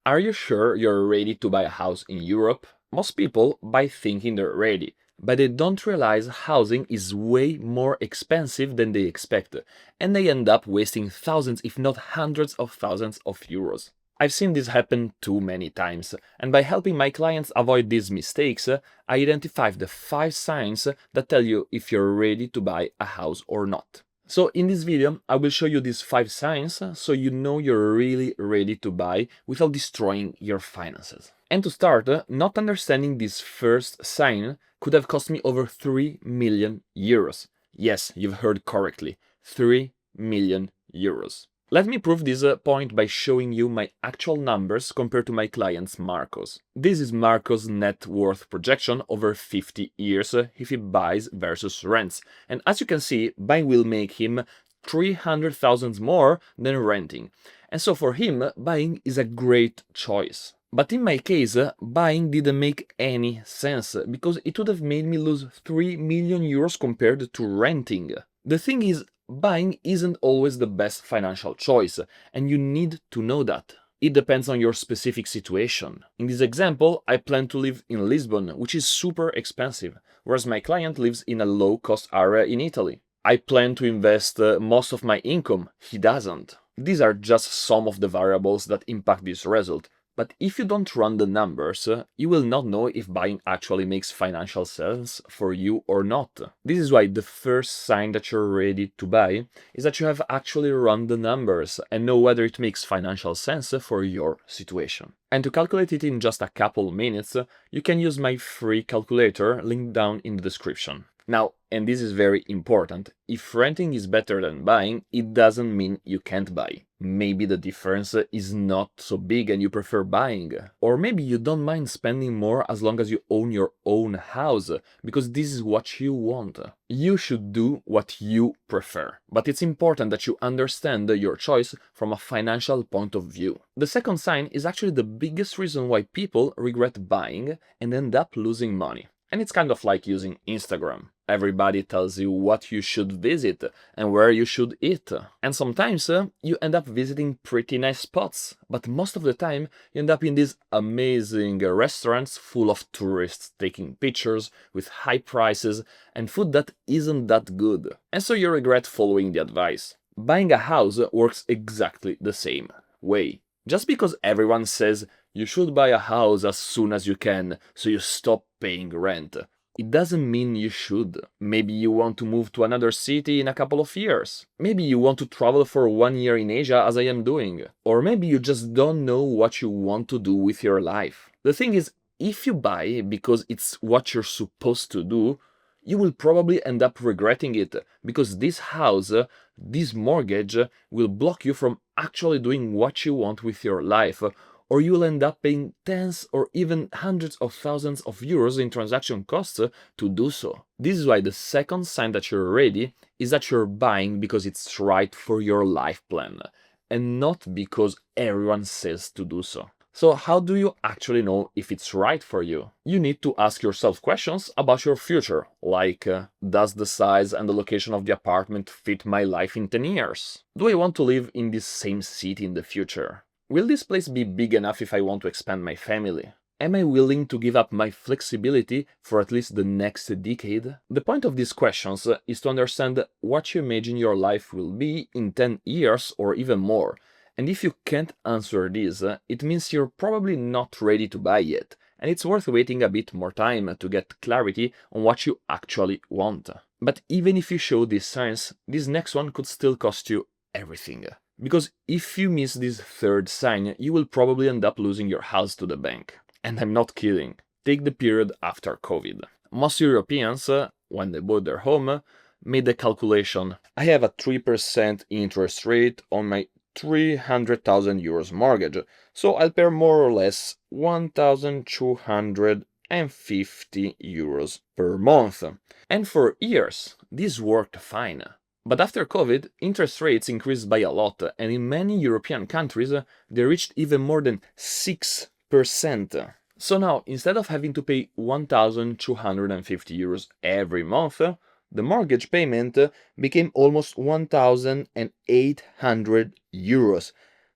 Are you sure you're ready to buy a house in Europe? Most people buy thinking they're ready, but they don't realize housing is way more expensive than they expect, and they end up wasting thousands, if not hundreds of thousands of euros. I've seen this happen too many times, and by helping my clients avoid these mistakes, I identify the 5 signs that tell you if you're ready to buy a house or not. So in this video, I will show you these 5 signs so you know you're really ready to buy without destroying your finances. And to start, not understanding this first sign could have cost me over 3 million euros. Yes, you've heard correctly, 3 million euros. Let me prove this point by showing you my actual numbers compared to my client's Marcos. This is Marcos' net worth projection over 50 years if he buys versus rents. And as you can see, buying will make him 300,000 more than renting. And so for him, buying is a great choice. But in my case, buying didn't make any sense, because it would have made me lose 3 million euros compared to renting. The thing is, buying isn't always the best financial choice, and you need to know that. It depends on your specific situation. In this example, I plan to live in Lisbon, which is super expensive, whereas my client lives in a low-cost area in Italy. I plan to invest most of my income, he doesn't. These are just some of the variables that impact this result. But if you don't run the numbers, you will not know if buying actually makes financial sense for you or not. This is why the first sign that you're ready to buy is that you have actually run the numbers and know whether it makes financial sense for your situation. And to calculate it in just a couple minutes, you can use my free calculator linked down in the description. Now, and this is very important, if renting is better than buying, it doesn't mean you can't buy. Maybe the difference is not so big and you prefer buying. Or maybe you don't mind spending more as long as you own your own house, because this is what you want. You should do what you prefer, but it's important that you understand your choice from a financial point of view. The second sign is actually the biggest reason why people regret buying and end up losing money. And it's kind of like using Instagram. Everybody tells you what you should visit and where you should eat. And sometimes you end up visiting pretty nice spots, but most of the time you end up in these amazing restaurants full of tourists taking pictures with high prices and food that isn't that good. And so you regret following the advice. Buying a house works exactly the same way. Just because everyone says you should buy a house as soon as you can, so you stop paying rent, it doesn't mean you should. Maybe you want to move to another city in a couple of years. Maybe you want to travel for 1 year in Asia, as I am doing. Or maybe you just don't know what you want to do with your life. The thing is, if you buy because it's what you're supposed to do, you will probably end up regretting it, because this house, this mortgage, will block you from actually doing what you want with your life, or you'll end up paying tens or even hundreds of thousands of euros in transaction costs to do so. This is why the second sign that you're ready is that you're buying because it's right for your life plan, and not because everyone says to do so. So how do you actually know if it's right for you? You need to ask yourself questions about your future, like, does the size and the location of the apartment fit my life in 10 years? Do I want to live in this same city in the future? Will this place be big enough if I want to expand my family? Am I willing to give up my flexibility for at least the next decade? The point of these questions is to understand what you imagine your life will be in 10 years or even more. And if you can't answer this, it means you're probably not ready to buy yet, and it's worth waiting a bit more time to get clarity on what you actually want. But even if you show these signs, this next one could still cost you everything. Because if you miss this third sign, you will probably end up losing your house to the bank. And I'm not kidding. Take the period after COVID. Most Europeans, when they bought their home, made the calculation: I have a 3% interest rate on my 300,000 euros mortgage, so I'll pay more or less 1,250 euros per month. And for years, this worked fine. But after COVID, interest rates increased by a lot, and in many European countries, they reached even more than 6%. So now, instead of having to pay 1,250 euros every month, the mortgage payment became almost 1,800 euros.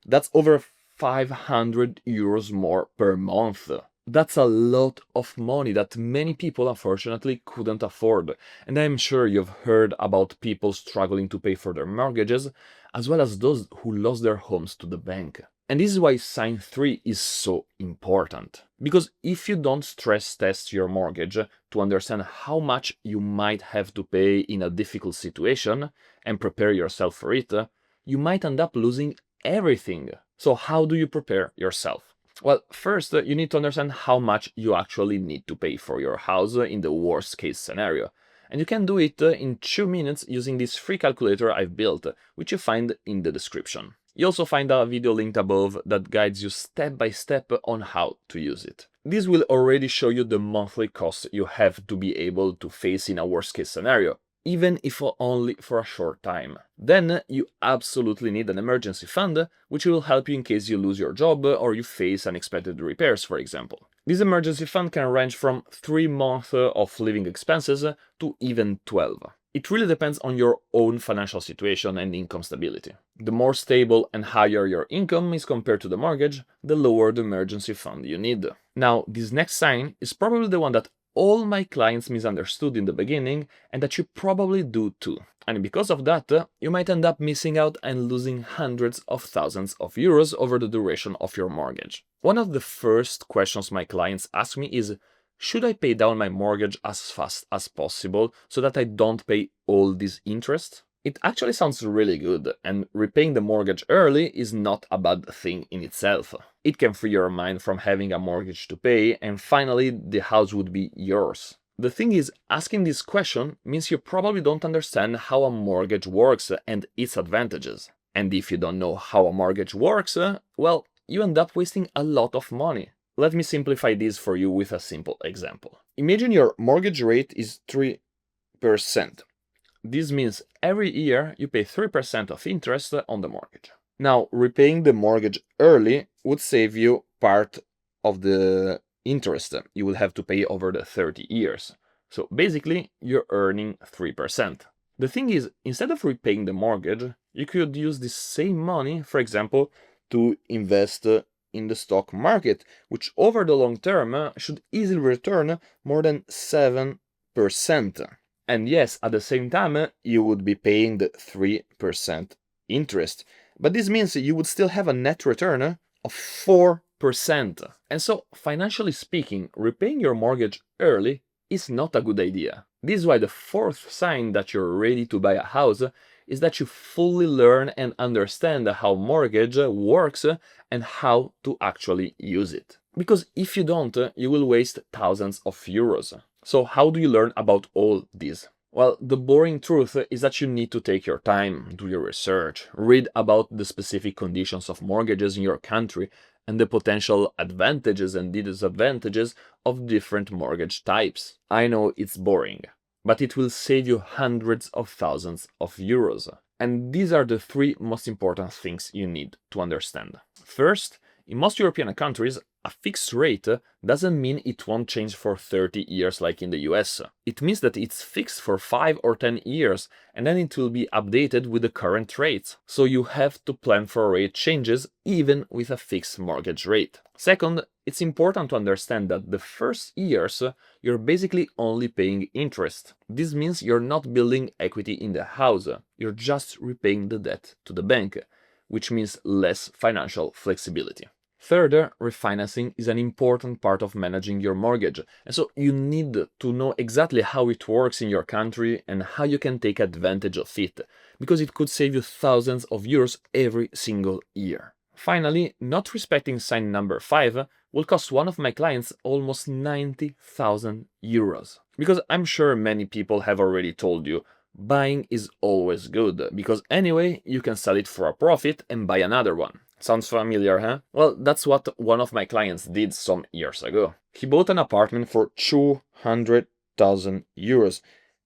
That's over 500 euros more per month. That's a lot of money that many people unfortunately couldn't afford. And I'm sure you've heard about people struggling to pay for their mortgages, as well as those who lost their homes to the bank. And this is why sign 3 is so important. Because if you don't stress test your mortgage to understand how much you might have to pay in a difficult situation and prepare yourself for it, you might end up losing everything. So how do you prepare yourself? Well, first, you need to understand how much you actually need to pay for your house in the worst case scenario. And you can do it in 2 minutes using this free calculator I've built, which you find in the description. You also find a video linked above that guides you step by step on how to use it. This will already show you the monthly cost you have to be able to face in a worst case scenario, even if only for a short time. Then you absolutely need an emergency fund, which will help you in case you lose your job or you face unexpected repairs, for example. This emergency fund can range from 3 months of living expenses to even 12. It really depends on your own financial situation and income stability. The more stable and higher your income is compared to the mortgage, the lower the emergency fund you need. Now, this next sign is probably the one that all my clients misunderstood in the beginning and that you probably do too. And because of that, you might end up missing out and losing hundreds of thousands of euros over the duration of your mortgage. One of the first questions my clients ask me is, should I pay down my mortgage as fast as possible so that I don't pay all this interest? It actually sounds really good, and repaying the mortgage early is not a bad thing in itself. It can free your mind from having a mortgage to pay, and finally the house would be yours. The thing is, asking this question means you probably don't understand how a mortgage works and its advantages. And if you don't know how a mortgage works, well, you end up wasting a lot of money. Let me simplify this for you with a simple example. Imagine your mortgage rate is 3%. This means every year you pay 3% of interest on the mortgage. Now, repaying the mortgage early would save you part of the interest you will have to pay over the 30 years. So basically, you're earning 3%. The thing is, instead of repaying the mortgage, you could use this same money, for example, to invest in the stock market, which over the long term should easily return more than 7%. And yes, at the same time, you would be paying the 3% interest. But this means you would still have a net return of 4%. And so, financially speaking, repaying your mortgage early is not a good idea. This is why the fourth sign that you're ready to buy a house is that you fully learn and understand how mortgage works and how to actually use it. Because if you don't, you will waste thousands of euros. So how do you learn about all this? Well, the boring truth is that you need to take your time, do your research, read about the specific conditions of mortgages in your country and the potential advantages and disadvantages of different mortgage types. I know it's boring, but it will save you hundreds of thousands of euros. And these are the 3 most important things you need to understand. First, in most European countries, a fixed rate doesn't mean it won't change for 30 years like in the US. It means that it's fixed for 5 or 10 years and then it will be updated with the current rates. So you have to plan for rate changes even with a fixed mortgage rate. Second, it's important to understand that the first years you're basically only paying interest. This means you're not building equity in the house, you're just repaying the debt to the bank, which means less financial flexibility. Third, refinancing is an important part of managing your mortgage, and so you need to know exactly how it works in your country and how you can take advantage of it, because it could save you thousands of euros every single year. Finally, not respecting sign number 5 will cost one of my clients almost 90,000 euros. Because I'm sure many people have already told you, buying is always good, because anyway, you can sell it for a profit and buy another one. Sounds familiar, huh? Well, that's what one of my clients did some years ago. He bought an apartment for 200,000 euros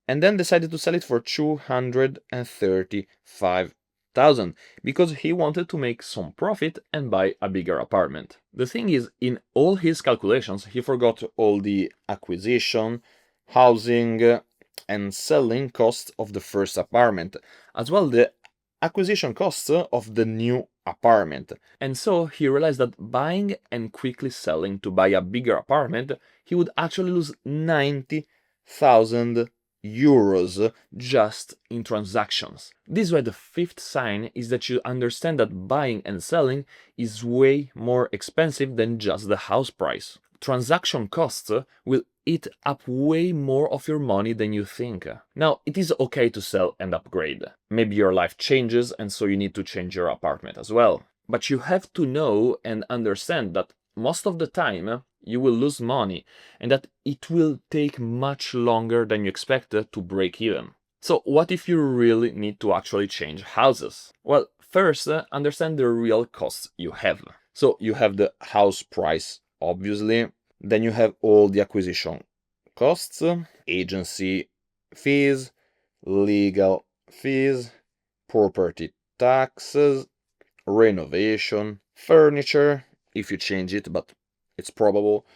and then decided to sell it for 235,000 because he wanted to make some profit and buy a bigger apartment. The thing is, in all his calculations, he forgot all the acquisition, housing, and selling costs of the first apartment, as well the acquisition costs of the new apartment. And so he realized that buying and quickly selling to buy a bigger apartment, he would actually lose 90,000 euros just in transactions. This is why the fifth sign is that you understand that buying and selling is way more expensive than just the house price. Transaction costs will eat up way more of your money than you think. Now, it is okay to sell and upgrade. Maybe your life changes and so you need to change your apartment as well. But you have to know and understand that most of the time you will lose money and that it will take much longer than you expected to break even. So what if you really need to actually change houses? Well, first, understand the real costs you have. So you have the house price, obviously. Then you have all the acquisition costs, agency fees, legal fees, property taxes, renovation, furniture, if you change it, but it's probable,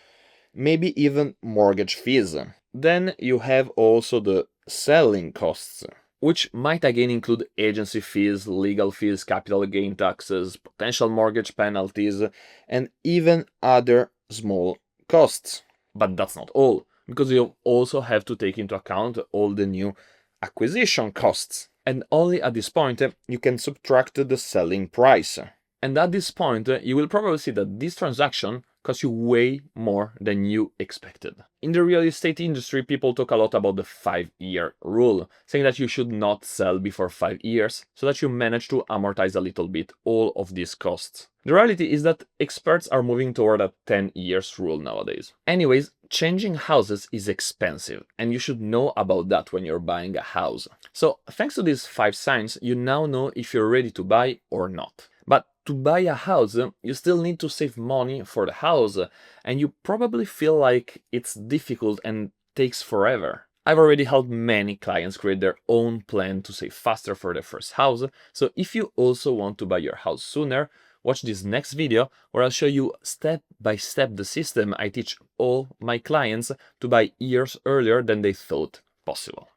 maybe even mortgage fees. Then you have also the selling costs, which might again include agency fees, legal fees, capital gain taxes, potential mortgage penalties, and even other small costs. But that's not all, because you also have to take into account all the new acquisition costs. And only at this point you can subtract the selling price. And at this point you will probably see that this transaction costs you way more than you expected. In the real estate industry, people talk a lot about the 5-year rule, saying that you should not sell before 5 years so that you manage to amortize a little bit all of these costs. The reality is that experts are moving toward a 10 years rule nowadays. Anyways, changing houses is expensive, and you should know about that when you're buying a house. So thanks to these 5 signs, you now know if you're ready to buy or not. But to buy a house, you still need to save money for the house, and you probably feel like it's difficult and takes forever. I've already helped many clients create their own plan to save faster for their first house, so if you also want to buy your house sooner, watch this next video where I'll show you step by step the system I teach all my clients to buy years earlier than they thought possible.